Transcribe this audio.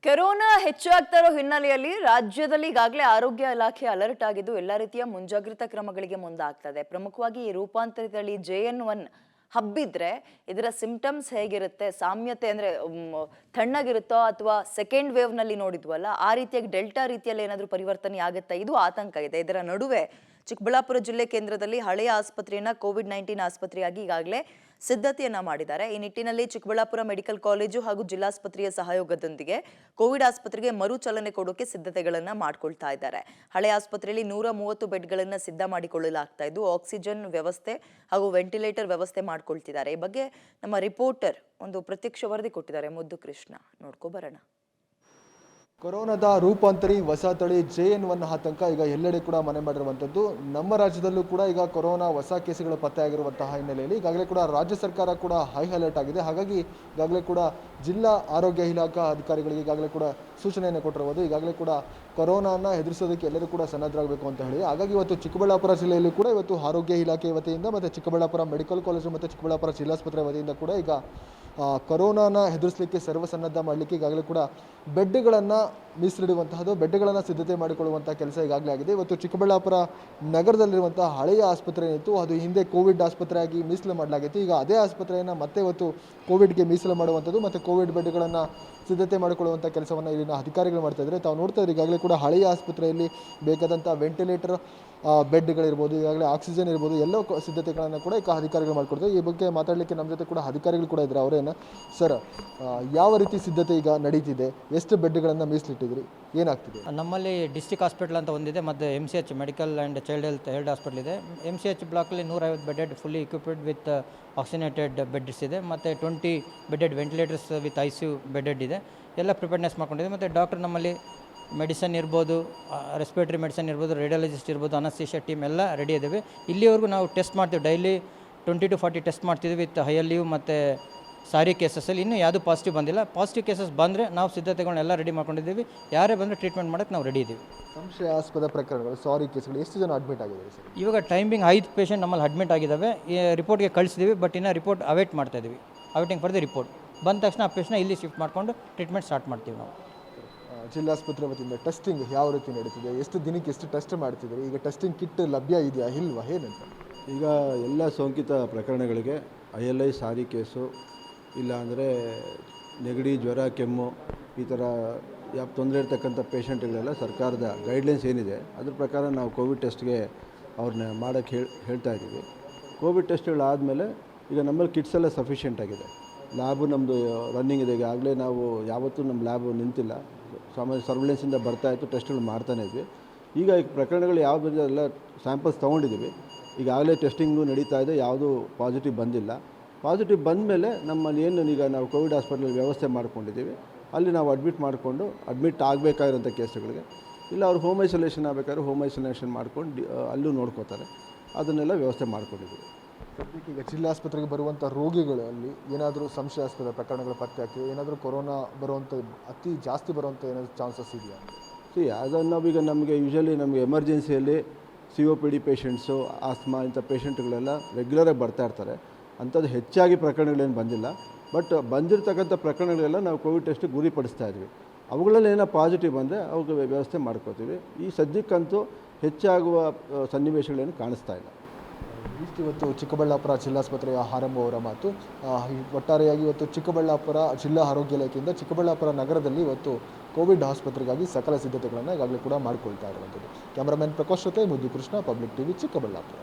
Corona ಹೆಚ್ಚಾಗ್ತಾ ಇರೋ ಹಿನ್ನೆಲೆಯಲ್ಲಿ ರಾಜ್ಯದಲ್ಲಿ ಈಗಾಗಲೇ ಆರೋಗ್ಯ ಇಲಾಖೆ ಅಲರ್ಟ್ ಆಗಿದ್ದು ಎಲ್ಲ ರೀತಿಯ ಮುಂಜಾಗ್ರತಾ ಕ್ರಮಗಳಿಗೆ ಮುಂದಾಗ್ತದೆ. ಪ್ರಮುಖವಾಗಿ ಈ ರೂಪಾಂತರಿತ ತಳಿ JN1 ಹಬ್ಬಿದ್ರೆ ಇದರ ಸಿಂಪ್ಟಮ್ಸ್ ಹೇಗಿರುತ್ತೆ, ಸಾಮ್ಯತೆ ಅಂದ್ರೆ ತಣ್ಣಗಿರುತ್ತೋ ಅಥವಾ ಸೆಕೆಂಡ್ ವೇವ್ ನಲ್ಲಿ ನೋಡಿದ್ವಲ್ಲ ಆ ರೀತಿಯಾಗಿ ಡೆಲ್ಟಾ ರೀತಿಯಲ್ಲಿ ಏನಾದರೂ ಪರಿವರ್ತನೆ ಆಗುತ್ತಾ, ಇದು ಆತಂಕ ಇದೆ. ಇದರ ನಡುವೆ ಚಿಕ್ಕಬಳ್ಳಾಪುರ ಜಿಲ್ಲೆ ಕೇಂದ್ರದಲ್ಲಿ ಹಳೆಯ ಆಸ್ಪತ್ರೆಯನ್ನ ಕೋವಿಡ್-19 ಆಸ್ಪತ್ರೆಯಾಗಿ ಈಗಾಗಲೇ ಸಿದ್ಧತೆಯನ್ನ ಮಾಡಿದ್ದಾರೆ. ಈ ನಿಟ್ಟಿನಲ್ಲಿ ಚಿಕ್ಕಬಳ್ಳಾಪುರ ಮೆಡಿಕಲ್ ಕಾಲೇಜು ಹಾಗೂ ಜಿಲ್ಲಾಸ್ಪತ್ರೆಯ ಸಹಯೋಗದೊಂದಿಗೆ ಕೋವಿಡ್ ಆಸ್ಪತ್ರೆಗೆ ಮರುಚಲನೆ ಕೊಡೋಕೆ ಸಿದ್ಧತೆಗಳನ್ನ ಮಾಡ್ಕೊಳ್ತಾ ಇದ್ದಾರೆ. ಹಳೆ ಆಸ್ಪತ್ರೆಯಲ್ಲಿ 130 ಬೆಡ್ಗಳನ್ನ ಸಿದ್ಧ ಮಾಡಿಕೊಳ್ಳಲಾಗ್ತಾ ಇದ್ದು ಆಕ್ಸಿಜನ್ ವ್ಯವಸ್ಥೆ ಹಾಗೂ ವೆಂಟಿಲೇಟರ್ ವ್ಯವಸ್ಥೆ ಮಾಡ್ಕೊಳ್ತಿದ್ದಾರೆ. ಈ ಬಗ್ಗೆ ನಮ್ಮ ರಿಪೋರ್ಟರ್ ಒಂದು ಪ್ರತ್ಯಕ್ಷ ವರದಿ ಕೊಟ್ಟಿದ್ದಾರೆ. ಮುದ್ದು ಕೃಷ್ಣ, ನೋಡ್ಕೊ ಬರೋಣ. ಕೊರೋನಾದ ರೂಪಾಂತರಿ ಹೊಸ ತಳಿ JN1 ಆತಂಕ ಈಗ ಎಲ್ಲೆಡೆ ಕೂಡ ಮನೆ ಮಾಡಿರುವಂಥದ್ದು. ನಮ್ಮ ರಾಜ್ಯದಲ್ಲೂ ಕೂಡ ಈಗ ಕೊರೋನಾ ಹೊಸ ಕೇಸುಗಳು ಪತ್ತೆಯಾಗಿರುವಂತಹ ಹಿನ್ನೆಲೆಯಲ್ಲಿ ಈಗಾಗಲೇ ಕೂಡ ರಾಜ್ಯ ಸರ್ಕಾರ ಕೂಡ ಹೈ ಅಲರ್ಟ್ ಆಗಿದೆ. ಹಾಗಾಗಿ ಈಗಾಗಲೇ ಕೂಡ ಜಿಲ್ಲಾ ಆರೋಗ್ಯ ಇಲಾಖಾ ಅಧಿಕಾರಿಗಳಿಗೆ ಈಗಾಗಲೇ ಕೂಡ ಸೂಚನೆಯನ್ನು ಕೊಟ್ಟಿರುವುದು. ಈಗಾಗಲೇ ಕೂಡ ಕೊರೋನಾನ ಎದುರಿಸೋದಕ್ಕೆ ಎಲ್ಲರೂ ಕೂಡ ಸನ್ನದ್ಧರಾಗಬೇಕು ಅಂತ ಹೇಳಿ ಹಾಗಾಗಿ ಇವತ್ತು ಚಿಕ್ಕಬಳ್ಳಾಪುರ ಜಿಲ್ಲೆಯಲ್ಲಿ ಕೂಡ ಇವತ್ತು ಆರೋಗ್ಯ ಇಲಾಖೆ ವತಿಯಿಂದ ಮತ್ತು ಚಿಕ್ಕಬಳ್ಳಾಪುರ ಮೆಡಿಕಲ್ ಕಾಲೇಜು ಮತ್ತು ಚಿಕ್ಕಬಳ್ಳಾಪುರ ಜಿಲ್ಲಾಸ್ಪತ್ರೆ ವತಿಯಿಂದ ಕೂಡ ಈಗ ಕೊರೋನಾನ ಎದುರಿಸಲಿಕ್ಕೆ ಸರ್ವಸನ್ನದ್ಧ ಮಾಡಲಿಕ್ಕೆ ಈಗಾಗಲೇ ಕೂಡ ಬೆಡ್ಗಳನ್ನು ಮೀಸಲಿಡುವಂತಹದ್ದು, ಬೆಡ್ಗಳನ್ನು ಸಿದ್ಧತೆ ಮಾಡಿಕೊಳ್ಳುವಂಥ ಕೆಲಸ ಈಗಾಗಲೇ ಆಗಿದೆ. ಇವತ್ತು ಚಿಕ್ಕಬಳ್ಳಾಪುರ ನಗರದಲ್ಲಿರುವಂಥ ಹಳೆಯ ಆಸ್ಪತ್ರೆ ಏನಿತ್ತು ಅದು ಹಿಂದೆ ಕೋವಿಡ್ ಆಸ್ಪತ್ರೆಯಾಗಿ ಮೀಸಲು ಮಾಡಲಾಗಿತ್ತು. ಈಗ ಅದೇ ಆಸ್ಪತ್ರೆಯನ್ನು ಮತ್ತೆ ಇವತ್ತು ಕೋವಿಡ್ಗೆ ಮೀಸಲು ಮಾಡುವಂಥದ್ದು ಮತ್ತು ಕೋವಿಡ್ ಬೆಡ್ಗಳನ್ನು ಸಿದ್ಧತೆ ಮಾಡಿಕೊಳ್ಳುವಂಥ ಕೆಲಸವನ್ನು ಇಲ್ಲಿನ ಅಧಿಕಾರಿಗಳು ಮಾಡ್ತಾ ಇದ್ದಾರೆ. ತಾವು ನೋಡ್ತಾ ಇದ್ದಾರೆ ಈಗಾಗಲೇ ಕೂಡ ಹಳೆಯ ಆಸ್ಪತ್ರೆಯಲ್ಲಿ ಬೇಕಾದಂಥ ವೆಂಟಿಲೇಟರ್ ಬೆಡ್ಗಳಿರ್ಬೋದು, ಈಗಾಗಲೇ ಆಕ್ಸಿಜನ್ ಇರ್ಬೋದು, ಎಲ್ಲ ಸಿದ್ಧತೆಗಳನ್ನು ಕೂಡ ಈಗ ಅಧಿಕಾರಿಗಳು ಮಾಡಿಕೊಡ್ತಾರೆ. ಈ ಬಗ್ಗೆ ಮಾತಾಡಲಿಕ್ಕೆ ನಮ್ಮ ಜೊತೆ ಕೂಡ ಅಧಿಕಾರಿಗಳು ಕೂಡ ಇದ್ದಾರೆ. ಅವರೇನು ಸರ್, ಯಾವ ರೀತಿ ಸಿದ್ಧತೆ ಈಗ ನಡೀತಿದೆ, ಎಷ್ಟು ಬೆಡ್ಗಳನ್ನು ಮೀಸಲಿಟ್ಟಿದ್ರಿ, ಏನಾಗ್ತಿದೆ? ನಮ್ಮಲ್ಲಿ ಡಿಸ್ಟ್ರಿಕ್ಟ್ ಹಾಸ್ಪಿಟಲ್ ಅಂತ ಒಂದಿದೆ ಮತ್ತು MCH medical and child health ಎರಡು ಹಾಸ್ಪಿಟಲ್ ಇದೆ. MCH ಬ್ಲಾಕಲ್ಲಿ 150 bedded fully equipped with oxygenated beds ಇದೆ ಮತ್ತು 20 bedded ventilators with ICU bedded ಇದೆ. ಎಲ್ಲ ಪ್ರಿಪೇರ್ನೆಸ್ ಮಾಡ್ಕೊಂಡಿದೆ. ಮತ್ತು ಡಾಕ್ಟರ್ ನಮ್ಮಲ್ಲಿ ಮೆಡಿಸನ್ ಇರ್ಬೋದು, ರೆಸ್ಪಿರೇಟರಿ ಮೆಡಿಸನ್ ಇರ್ಬೋದು, ರೇಡಿಯಾಲಜಿಸ್ಟ್ ಇರ್ಬೋದು, ಅನಸ್ತೇಷಿಯಾ ಟೀಮ್ ಎಲ್ಲ ರೆಡಿ ಇದ್ದೀವಿ. ಇಲ್ಲಿವರೆಗೂ ನಾವು ಟೆಸ್ಟ್ ಮಾಡ್ತೀವಿ, ಡೈಲಿ 20 to 40 ಟೆಸ್ಟ್ ಮಾಡ್ತಿದ್ವಿ ವಿತ್ ಹೈಯರ್ ಲೀವ್ ಮತ್ತು ಸಾರಿ ಕೇಸಸ್ಸಲ್ಲಿ. ಇನ್ನೂ ಯಾವುದೂ ಪಾಸಿಟಿವ್ ಬಂದಿಲ್ಲ. ಪಾಸಿಟಿವ್ ಕೇಸಸ್ ಬಂದರೆ ನಾವು ಸಿದ್ಧತೆಗಳನ್ನೆಲ್ಲ ರೆಡಿ ಮಾಡ್ಕೊಂಡಿದ್ದೀವಿ. ಯಾರೇ ಬಂದರೆ ಟ್ರೀಟ್ಮೆಂಟ್ ಮಾಡೋಕ್ಕೆ ನಾವು ರೆಡಿ ಇದ್ದೀವಿ. ಸಂಶಯಾಸ್ಪದ ಪ್ರಕರಣಗಳು, ಸಾರಿ ಕೇಸ್ಗಳು ಎಷ್ಟು ಜನ ಅಡ್ಮಿಟ್ ಆಗಿದ್ದಾರೆ ಸರ್? ಇವಾಗ ಟೈಮಿಂಗ್ 5 ಪೇಷಂಟ್ ನಮ್ಮಲ್ಲಿ ಅಡ್ಮಿಟ್ ಆಗಿದ್ದಾವೆ. ಈ ರಿಪೋರ್ಟ್ಗೆ ಕಳಿಸಿದ್ದೀವಿ, ಬಟ್ ಇನ್ನೂ ರಿಪೋರ್ಟ್ ಅವೇಟ್ ಮಾಡ್ತಾ ಇದ್ದೀವಿ. ಅವೇಟಿಂಗ್ ಫಾರ್ ದಿ ರಿಪೋರ್ಟ್ ಬಂದ ತಕ್ಷಣ ಆ ಪೇಷಂಟ್ ಇಲ್ಲಿ ಶಿಫ್ಟ್ ಮಾಡಿಕೊಂಡು ಟ್ರೀಟ್ಮೆಂಟ್ ಸ್ಟಾರ್ಟ್ ಮಾಡ್ತೀವಿ ನಾವು. ಜಿಲ್ಲಾಸ್ಪತ್ರೆ ವತಿಯಿಂದ ಟೆಸ್ಟಿಂಗ್ ಯಾವ ರೀತಿ ನಡೀತಿದೆ, ಎಷ್ಟು ದಿನಕ್ಕೆ ಎಷ್ಟು ಟೆಸ್ಟ್ ಮಾಡ್ತಿದ್ದಾರೆ, ಈಗ ಟೆಸ್ಟಿಂಗ್ ಕಿಟ್ ಲಭ್ಯ ಇದೆಯಾ ಇಲ್ವಾ, ಏನಂತ? ಈಗ ಎಲ್ಲ ಸೋಂಕಿತ ಪ್ರಕರಣಗಳಿಗೆ ILI ಸಾರಿ ಕೇಸು ಇಲ್ಲ ಅಂದರೆ ನೆಗಡಿ, ಜ್ವರ, ಕೆಮ್ಮು ಈ ಥರ ತೊಂದರೆ ಇರ್ತಕ್ಕಂಥ ಪೇಷಂಟ್ಗಳೆಲ್ಲ ಸರ್ಕಾರದ ಗೈಡ್ಲೈನ್ಸ್ ಏನಿದೆ ಅದ್ರ ಪ್ರಕಾರ ನಾವು ಕೋವಿಡ್ ಟೆಸ್ಟ್ಗೆ ಅವ್ರನ್ನ ಮಾಡೋಕ್ಕೆ ಹೇಳ್ತಾ ಇದ್ದೀವಿ. ಕೋವಿಡ್ ಟೆಸ್ಟ್ಗಳಾದಮೇಲೆ ಈಗ ನಮ್ಮಲ್ಲಿ ಕಿಟ್ಸ್ ಎಲ್ಲ ಸಫಿಷಿಯೆಂಟ್ ಆಗಿದೆ. ಲ್ಯಾಬು ನಮ್ಮದು ರನ್ನಿಂಗ್ ಇದೆ. ಈಗಾಗಲೇ ನಾವು ಯಾವತ್ತೂ ನಮ್ಮ ಲ್ಯಾಬು ನಿಂತಿಲ್ಲ, ಸಾಮಾನ್ಯ ಸರ್ವಿಲೆನ್ಸಿಂದ ಬರ್ತಾಯಿತ್ತು, ಟೆಸ್ಟ್ಗಳು ಮಾಡ್ತಾನೆ ಇದ್ವಿ. ಈಗ ಈ ಪ್ರಕರಣಗಳು ಯಾವ ಬಂದಿದೆ ಎಲ್ಲ ಸ್ಯಾಂಪಲ್ಸ್ ತೊಗೊಂಡಿದ್ದೀವಿ. ಈಗಾಗಲೇ ಟೆಸ್ಟಿಂಗು ನಡೀತಾ ಇದೆ, ಯಾವುದೂ ಪಾಸಿಟಿವ್ ಬಂದಿಲ್ಲ. ಪಾಸಿಟಿವ್ ಬಂದ ಮೇಲೆ ನಮ್ಮಲ್ಲಿ ಏನು ಈಗ ನಾವು ಕೋವಿಡ್ ಹಾಸ್ಪಿಟಲ್ ವ್ಯವಸ್ಥೆ ಮಾಡ್ಕೊಂಡಿದ್ದೀವಿ, ಅಲ್ಲಿ ನಾವು ಅಡ್ಮಿಟ್ ಆಗಬೇಕಾಗಿರೋಂಥ ಕೇಸುಗಳಿಗೆ ಇಲ್ಲ ಅವ್ರು ಹೋಮ್ ಐಸೋಲೇಷನ್ ಆಗಬೇಕಾದ್ರೆ ಹೋಮ್ ಐಸೋಲೇಷನ್ ಮಾಡ್ಕೊಂಡು ಅಲ್ಲೂ ನೋಡ್ಕೋತಾರೆ. ಅದನ್ನೆಲ್ಲ ವ್ಯವಸ್ಥೆ ಮಾಡ್ಕೊಂಡಿದ್ದೀವಿ. ಸದ್ಯಕ್ಕೆ ಈಗ ಜಿಲ್ಲಾಸ್ಪತ್ರೆಗೆ ಬರುವಂಥ ರೋಗಿಗಳಲ್ಲಿ ಏನಾದರೂ ಸಂಶಯಾಸ್ಪದ ಪ್ರಕರಣಗಳು ಪತ್ತೆ ಆಗ್ತಿವೆ, ಏನಾದರೂ ಕೊರೋನಾ ಬರುವಂಥ ಅತಿ ಜಾಸ್ತಿ ಬರುವಂಥ ಏನಾದರೂ ಚಾನ್ಸಸ್ ಇದೆಯಾ? ಅದನ್ನು ನಾವೀಗ ನಮಗೆ ಯೂಶಲಿ ನಮಗೆ ಎಮರ್ಜೆನ್ಸಿಯಲ್ಲಿ COPD ಪೇಷಂಟ್ಸು, ಆಸ್ಮಾ ಇಂಥ ಪೇಷಂಟ್ಗಳೆಲ್ಲ ರೆಗ್ಯುಲರಾಗಿ ಬರ್ತಾ ಇರ್ತಾರೆ. ಅಂಥದ್ದು ಹೆಚ್ಚಾಗಿ ಪ್ರಕರಣಗಳೇನು ಬಂದಿಲ್ಲ. ಬಟ್ ಬಂದಿರತಕ್ಕಂಥ ಪ್ರಕರಣಗಳೆಲ್ಲ ನಾವು ಕೋವಿಡ್ ಟೆಸ್ಟಿಗೆ ಗುರಿಪಡಿಸ್ತಾ ಇದ್ವಿ. ಅವುಗಳಲ್ಲಿ ಏನೋ ಪಾಸಿಟಿವ್ ಬಂದರೆ ಅವುಗೆ ವ್ಯವಸ್ಥೆ ಮಾಡ್ಕೋತೀವಿ. ಈ ಸದ್ಯಕ್ಕಂತೂ ಹೆಚ್ಚಾಗುವ ಸನ್ನಿವೇಶಗಳೇನು ಕಾಣಿಸ್ತಾ ಇಲ್ಲ. ಇವತ್ತು ಚಿಕ್ಕಬಳ್ಳಾಪುರ ಜಿಲ್ಲಾಸ್ಪತ್ರೆಯ ಆರಂಭವರ ಮಾತು. ಒಟ್ಟಾರೆಯಾಗಿ ಇವತ್ತು ಚಿಕ್ಕಬಳ್ಳಾಪುರ ಜಿಲ್ಲಾ ಆರೋಗ್ಯ ಇಲಾಖೆಯಿಂದ ಚಿಕ್ಕಬಳ್ಳಾಪುರ ನಗರದಲ್ಲಿ ಇವತ್ತು ಕೋವಿಡ್ ಆಸ್ಪತ್ರೆಗಾಗಿ ಸಕಲ ಸಿದ್ಧತೆಗಳನ್ನು ಈಗಾಗಲೇ ಕೂಡ ಮಾಡಿಕೊಳ್ತಾ ಇರುವಂಥದ್ದು. ಕ್ಯಾಮರಾಮನ್ ಪ್ರಕಾಶ್ ಜೊತೆ ಮುದ್ದು ಕೃಷ್ಣ, ಪಬ್ಲಿಕ್ TV, ಚಿಕ್ಕಬಳ್ಳಾಪುರ.